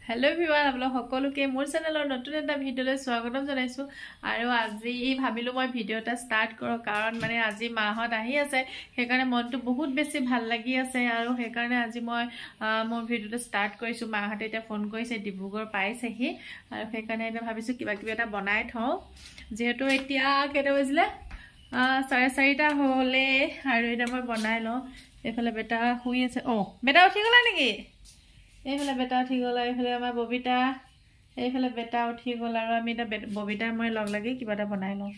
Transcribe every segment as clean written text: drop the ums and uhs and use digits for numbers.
hello everyone आप সকলোকে মোৰ চেনেলৰ নতুন এটা ভিডিঅলৈ স্বাগতম জনাইছো আৰু আজি ভাবিলো মই ভিডিঅ এটা স্টাৰ্ট কৰো কাৰণ মানে আজি মাহত আহি আছে সেইকাৰণে মনটো বহুত বেছি ভাল লাগি আছে আৰু সেইকাৰণে আজি মই মোৰ ভিডিঅটো স্টাৰ্ট কৰিছো মাহতে এটা ফোন কৰিছে ডিব্ৰুগড় পাইছেহি আৰু সেইকাৰণে এটা ভাবিছো কিবা কিবা এটা বনাই থও যেহেতু এতিয়া কেটা বজিলে 4:30 হলে আৰু এটা মই বনাই ল এফালে বেটা শুই আছে বেটা উঠি গলা নেকি এইফালে বেটা উঠি গলা এইফালে আমাৰ ববিতা এইফালে বেটা উঠি গলা আৰু আমি এটা ববিতা মই লগ লাগি কিবা এটা বনাই লওঁ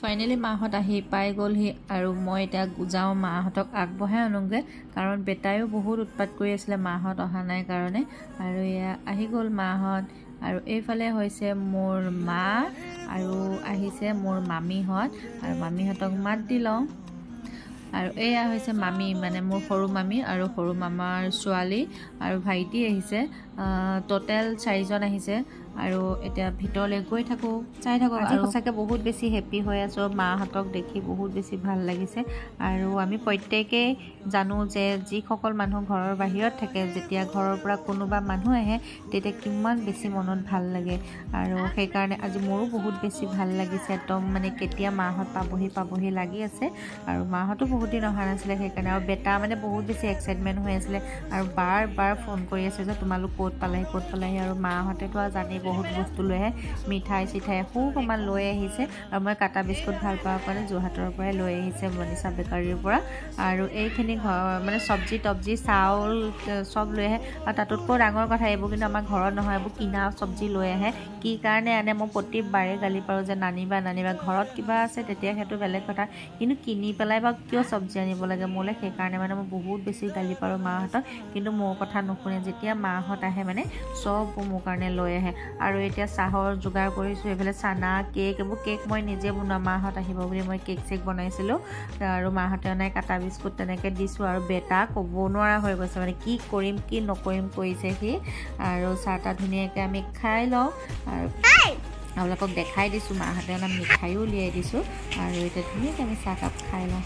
ফাইনালি মাহত আহি পাই গলহি আৰু মই এটা যাও মাহতক আগবঢ়াই আনোগে কাৰণ বেটায়ো বহুত উৎপাত কৰি আছিল মাহত অহা নাই কাৰণে আৰু এয়া আহি গল মাহত আৰু এইফালে হৈছে মোৰ মা আৰু আহিছে মোৰ মামীহত আৰু মামীহতক মাত দিলওঁ আৰু এয়া হৈছে মামী মানে মোৰ সৰু মামী আৰু সৰু মামাৰ ছোৱালী আৰু ভাইটি আহিছে টোটাল 4 জন আহিছে আৰু এতিয়া ভিতৰলৈ গৈ থাকো চাই থাকো আৰু সঁচাকে বহুত বেছি হেপি হৈ আছো মাহতক দেখি বহুত বেছি ভাল লাগিছে আৰু আমি প্ৰত্যেককে জানো যে যি সকল মানুহ ঘৰৰ বাহিৰত থাকে যেতিয়া ঘৰৰ পৰা কোনোবা মানুহ আহে তেতিয়া কিমান বেছি মনত ভাল লাগে আৰু সেই কাৰণে আজি মোৰো বহুত বেছি ভাল লাগিছে একদম মানে কেতিয়া মাহত পাবহি লাগি আছে আৰু মাহতো বহুত দিন অহা নাছিলে সেইকাৰণে আৰু বেটা মানে বহুত বেছি এক্সাইটমেন্ট হৈ আছিল আৰু বাৰ ফোন কৰি আছে যে তোমালোক ক'ত পালাহি আৰু মাহতেতো জানি বহুত বস্তু লৈ আহে মিঠাই চিঠাই খুব অমান লৈ আহিছে আৰু মই কাটা বিস্কুট ভাল পাওঁ কাৰণে যোৰহাটৰ পৰা লৈ আহিছে মনিষা বেকাৰীৰ পৰা আৰু এইখিনি মানে চব্জি চাউল সব লৈ আহে আৰু তাতকৈ ডাঙৰ কথা এইবোৰ কিন্তু আমাৰ ঘৰত নহয় এইবোৰ কিনা চব্জি লৈ আহে কি কাৰণে আনে মই প্ৰতিবাৰে গালি পাৰো যে নানিবা ঘৰত কিবা আছে তেতিয়া সেইটো বেলেগ কথা কিন্তু কিনি পেলাই বা কিয় চব্জি আনিব লাগে মোলে সেই কাৰণে মানে মই বহুত বেছি গালি পাৰো মাহতক কিন্তু মোৰ কথা নুশুনে যেতিয়া মাহত আহে মানে সব মোৰ কাৰণে লৈ আহে আৰু এতিয়া চাহৰ যোগাৰ কৰিছো এফালে চানা কেক এইবোৰ কেক মই নিজে বনোৱা মাহত আহিব বুলি মই কেক চেক বনাইছিলো আৰু মাহতে নাই কাটা বিস্কুট তেনেকে দিছো আৰু বেটা ক'ব নোৱাৰা হৈ গৈছে মানে কি কৰিম কি নকৰিম কৈছে সি আৰু চাহটা ধুনীয়াকৈ আমি খাই লওঁ আৰু আপোনালোকক দেখাই দিছো মাহতে অলপ মিঠাইও উলিয়াই দিছো আৰু এতিয়া ধুনীয়াকৈ আমি চাহ কাপ খাই লওঁ